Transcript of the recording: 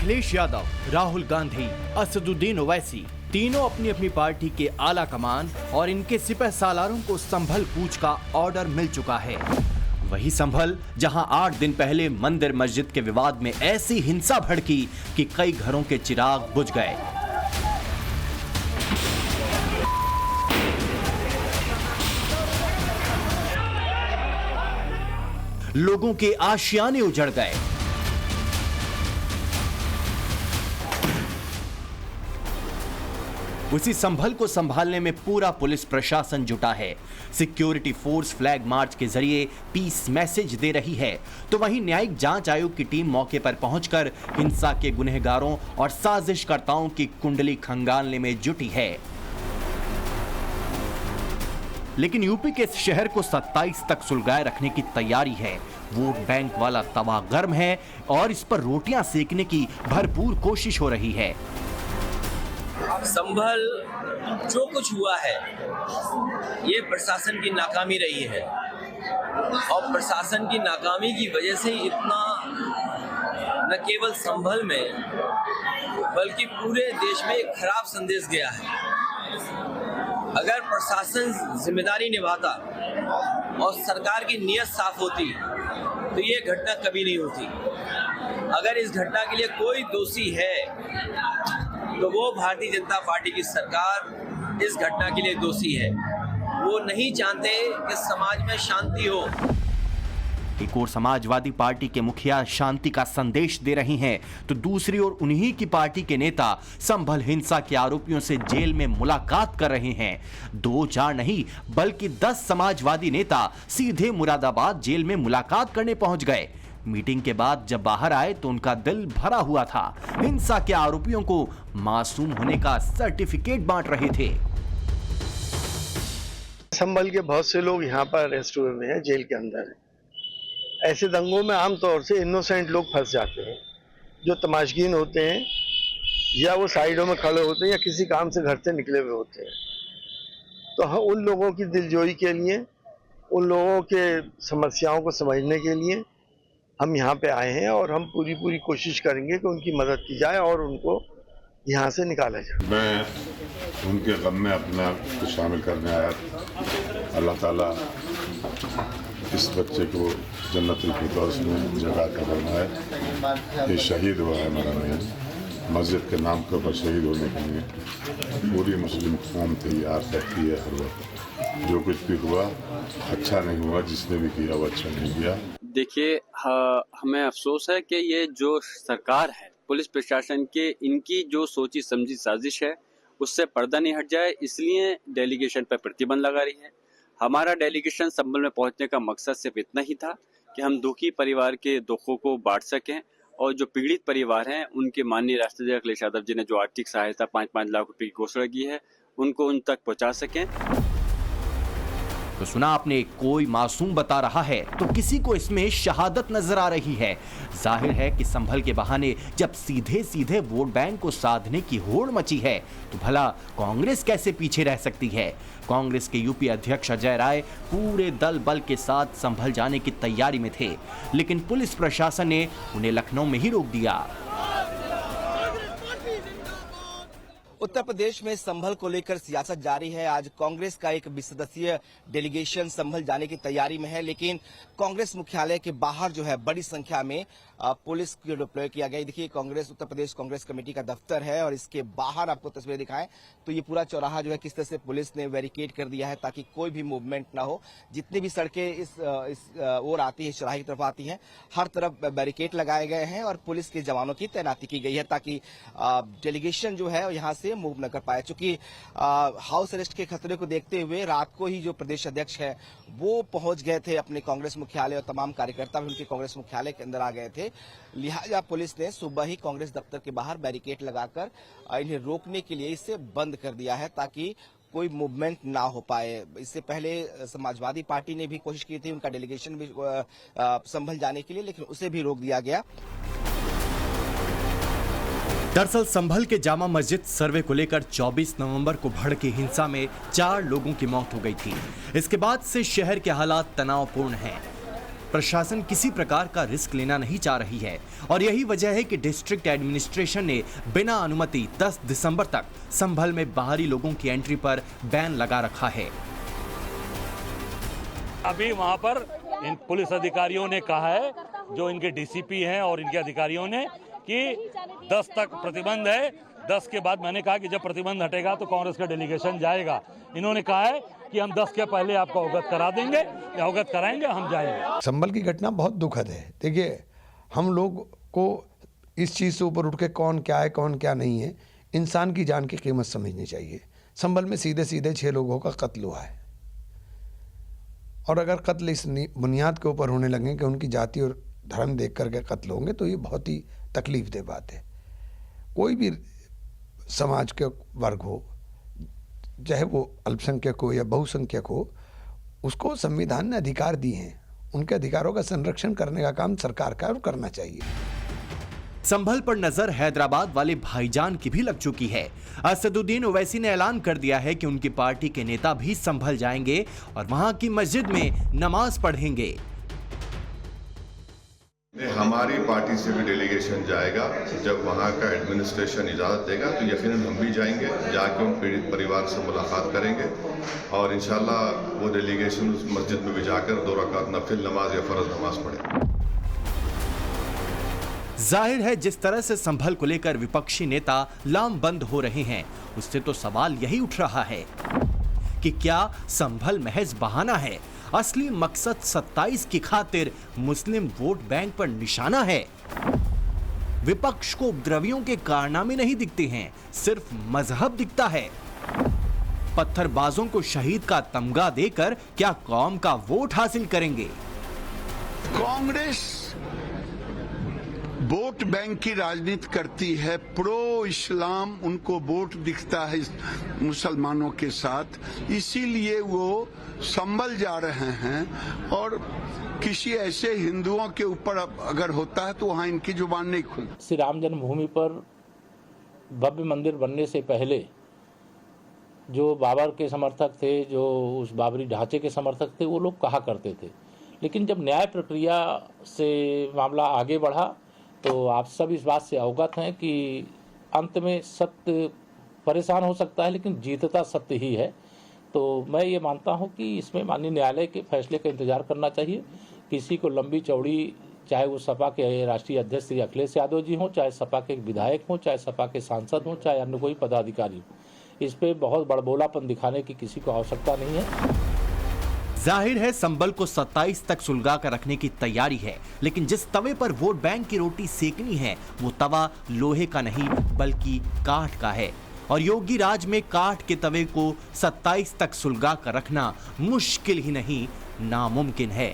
अखिलेश यादव, राहुल गांधी, असदुद्दीन ओवैसी तीनों अपनी अपनी पार्टी के आला कमान और इनके सिपह सालारों को संभल कूच का ऑर्डर मिल चुका है। वही संभल जहां 8 दिन पहले मंदिर मस्जिद के विवाद में ऐसी हिंसा भड़की कि कई घरों के चिराग बुझ गए। लोगों के आशियाने उजड़ गए। उसी संभल को संभालने में पूरा पुलिस प्रशासन जुटा है। सिक्योरिटी फोर्स फ्लैग मार्च के जरिए पीस मैसेज दे रही है, तो वहीं न्यायिक जांच आयोग की टीम मौके पर पहुंचकर हिंसा के गुनहगारों और साजिशकर्ताओं की कुंडली खंगालने में जुटी है। लेकिन यूपी के इस शहर को 27 तक सुलगाए रखने की तैयारी है। वोट बैंक वाला तवा गर्म है और इस पर रोटियां सेकने की भरपूर कोशिश हो रही है। संभल जो कुछ हुआ है ये प्रशासन की नाकामी रही है और प्रशासन की नाकामी की वजह से इतना न केवल संभल में बल्कि पूरे देश में एक खराब संदेश गया है। अगर प्रशासन जिम्मेदारी निभाता और सरकार की नीयत साफ होती तो ये घटना कभी नहीं होती। अगर इस घटना के लिए कोई दोषी है तो वो भारतीय जनता पार्टी की सरकार इस घटना के लिए दोषी है। वो नहीं चाहते कि समाज में शांति हो। एक और समाजवादी पार्टी के मुखिया शांति का संदेश दे रही हैं, तो दूसरी ओर उन्हीं की पार्टी के नेता संभल हिंसा के आरोपियों से जेल में मुलाकात कर रहे हैं। 2-4 नहीं बल्कि 10 समाजवादी नेता सीधे मुरादाबाद जेल में मुलाकात करने पहुंच गए। मीटिंग के बाद जब बाहर आए तो उनका दिल भरा हुआ था। हिंसा के आरोपियों को मासूम होने का सर्टिफिकेट बांट रहे थे। संभल के बहुत से लोग यहाँ पर अरेस्ट हुए हुए हैं, जेल के अंदर है। ऐसे दंगों में आमतौर से इनोसेंट लोग फंस जाते हैं, जो तमाशगीन होते हैं या वो साइडों में खड़े होते हैं या किसी काम से घर से निकले हुए होते हैं। तो हम उन लोगों की दिलजोई के लिए, उन लोगों के समस्याओं को समझने के लिए हम यहाँ पे आए हैं और हम पूरी कोशिश करेंगे कि उनकी मदद की जाए और उनको यहाँ से निकाला जाए। मैं उनके गम में अपना को शामिल करने आया। अल्लाह ताला इस बच्चे को जन्नतुल फिरदौस में जगह का बनाए। ये शहीद हुआ है हमारा भाई, मस्जिद के नाम के ऊपर शहीद होने के लिए पूरी मुस्लिम कौम तैयार रहती है हर वक्त। जो कुछ भी हुआ अच्छा नहीं हुआ, जिसने भी किया वो अच्छा नहीं किया। देखिए, हमें अफसोस है कि ये जो सरकार है, पुलिस प्रशासन के, इनकी जो सोची समझी साजिश है उससे पर्दा नहीं हट जाए, इसलिए डेलीगेशन पर प्रतिबंध लगा रही है। हमारा डेलीगेशन संभल में पहुंचने का मकसद सिर्फ इतना ही था कि हम दुखी परिवार के दुखों को बांट सकें और जो पीड़ित परिवार हैं उनके माननीय राष्ट्रपति अखिलेश यादव जी ने जो आर्थिक सहायता 5-5 लाख रुपए की घोषणा की है उनको उन तक पहुंचा सकें। तो सुना आपने, कोई मासूम बता रहा है तो किसी को इसमें शहादत नजर आ रही है। जाहिर है कि संभल के बहाने जब सीधे सीधे वोट बैंक को साधने की होड़ मची है तो भला कांग्रेस कैसे पीछे रह सकती है। कांग्रेस के यूपी अध्यक्ष अजय राय पूरे दल बल के साथ संभल जाने की तैयारी में थे, लेकिन पुलिस प्रशासन ने उन्हें लखनऊ में ही रोक दिया। उत्तर प्रदेश में संभल को लेकर सियासत जारी है। आज कांग्रेस का एक 20 सदस्यीय डेलीगेशन संभल जाने की तैयारी में है, लेकिन कांग्रेस मुख्यालय के बाहर जो है बड़ी संख्या में पुलिस को डिप्लॉय किया गया। देखिए, कांग्रेस उत्तर प्रदेश कांग्रेस कमेटी का दफ्तर है और इसके बाहर आपको तस्वीरें दिखाएं तो ये पूरा चौराहा जो है किस तरह से पुलिस ने बैरिकेड कर दिया है ताकि कोई भी मूवमेंट ना हो। जितनी भी सड़कें इस ओर आती है, इस चौराहे की तरफ आती हैं, हर तरफ बैरिकेड लगाए गए हैं और पुलिस के जवानों की तैनाती की गई है ताकि डेलीगेशन जो है यहाँ से मूव न कर पाए। चूंकि हाउस अरेस्ट के खतरे को देखते हुए रात को ही जो प्रदेश अध्यक्ष है वो पहुंच गए थे अपने कांग्रेस मुख्यालय और तमाम कार्यकर्ता भी उनके कांग्रेस मुख्यालय के अंदर आ गए थे। लिहाजा पुलिस ने सुबह ही कांग्रेस दफ्तर के बाहर बैरिकेड लगाकर इन्हें रोकने के लिए इसे बंद कर दिया है ताकि कोई मूवमेंट ना हो पाए। इससे पहले समाजवादी पार्टी ने भी कोशिश की थी उनका डेलीगेशन भी संभल जाने के लिए, लेकिन उसे भी रोक दिया गया। दरअसल संभल के जामा मस्जिद सर्वे को लेकर 24 नवंबर को भड़की हिंसा में 4 लोगों की मौत हो गई थी। इसके बाद से शहर के हालात तनावपूर्ण हैं। प्रशासन किसी प्रकार का रिस्क लेना नहीं चाह रही है और यही वजह है कि डिस्ट्रिक्ट एडमिनिस्ट्रेशन ने बिना अनुमति 10 दिसंबर तक संभल में बाहरी लोगों की एंट्री पर बैन लगा रखा है। अभी वहां पर इन पुलिस अधिकारियों ने कहा है, जो इनके डीसीपी हैं और इनके अधिकारियों ने, कि 10 तक प्रतिबंध है। 10 के बाद मैंने कहा कि जब प्रतिबंध हटेगा तो कांग्रेस का डेलीगेशन जाएगा। इन्होंने कहा है कि हम 10 के पहले आपको अवगत करा देंगे, अवगत कराएंगे, हम जाएंगे। संभल की घटना बहुत दुखद है। देखिए, हम लोग को इस चीज़ से ऊपर उठ के कौन क्या है कौन क्या नहीं है, इंसान की जान की कीमत समझनी चाहिए। संभल में सीधे सीधे 6 लोगों का कत्ल हुआ है और अगर कत्ल इस बुनियाद के ऊपर होने लगे कि उनकी जाति और धर्म देख करके कत्ल होंगे तो ये बहुत ही तकलीफदेह बात है। कोई भी समाज के वर्ग हो, चाहे वो अल्पसंख्यक हो या बहुसंख्यक हो, उसको संविधान ने अधिकार दिए हैं। उनके अधिकारों का संरक्षण करने का काम सरकार का और करना चाहिए। संभल पर नजर हैदराबाद वाले भाईजान की भी लग चुकी है। असदुद्दीन ओवैसी ने ऐलान कर दिया है कि उनकी पार्टी के नेता भी संभल जाएंगे और वहां की मस्जिद में नमाज पढ़ेंगे। हमारी पार्टी से भी डेलीगेशन जाएगा। जब वहाँ का एडमिनिस्ट्रेशन इजाज़त देगा तो यकीनन हम भी जाएंगे, जाके उन पीड़ित परिवार से मुलाकात करेंगे और इंशाल्लाह वो डेलीगेशन उस मस्जिद में भी जाकर 2 रकात नफिल नमाज या फ़र्ज नमाज पढ़े। जाहिर है जिस तरह से संभल को लेकर विपक्षी नेता लामबंद हो रहे हैं, उससे तो सवाल यही उठ रहा है कि क्या संभल महज बहाना है, असली मकसद 27 की खातिर मुस्लिम वोट बैंक पर निशाना है। विपक्ष को उपद्रवियों के कारनामे नहीं दिखते हैं, सिर्फ मजहब दिखता है। पत्थरबाजों को शहीद का तमगा देकर क्या कौम का वोट हासिल करेंगे? कांग्रेस वोट बैंक की राजनीति करती है, प्रो इस्लाम उनको वोट दिखता है मुसलमानों के साथ, इसीलिए वो संभल जा रहे हैं और किसी ऐसे हिंदुओं के ऊपर अगर होता है तो वहाँ इनकी जुबान नहीं खुलती। श्री राम जन्मभूमि पर भव्य मंदिर बनने से पहले जो बाबर के समर्थक थे, जो उस बाबरी ढांचे के समर्थक थे, वो लोग कहा करते थे। लेकिन जब न्याय प्रक्रिया से मामला आगे बढ़ा तो आप सब इस बात से अवगत हैं कि अंत में सत्य परेशान हो सकता है लेकिन जीतता सत्य ही है। तो मैं ये मानता हूं कि इसमें माननीय न्यायालय के फैसले का इंतजार करना चाहिए। किसी को लंबी चौड़ी, चाहे वो सपा के राष्ट्रीय अध्यक्ष श्री अखिलेश यादव जी हों, चाहे सपा के विधायक हों, चाहे सपा के सांसद हों, चाहे अन्य कोई पदाधिकारी हो, इस पे बहुत बड़बोलापन दिखाने की किसी को आवश्यकता नहीं है। जाहिर है संभल को 27 तक सुलगा कर रखने की तैयारी है, लेकिन जिस तवे पर वोट बैंक की रोटी सेकनी है वो तवा लोहे का नहीं बल्कि काठ का है और योगी राज में काठ के तवे को 27 तक सुलगा कर रखना मुश्किल ही नहीं नामुमकिन है।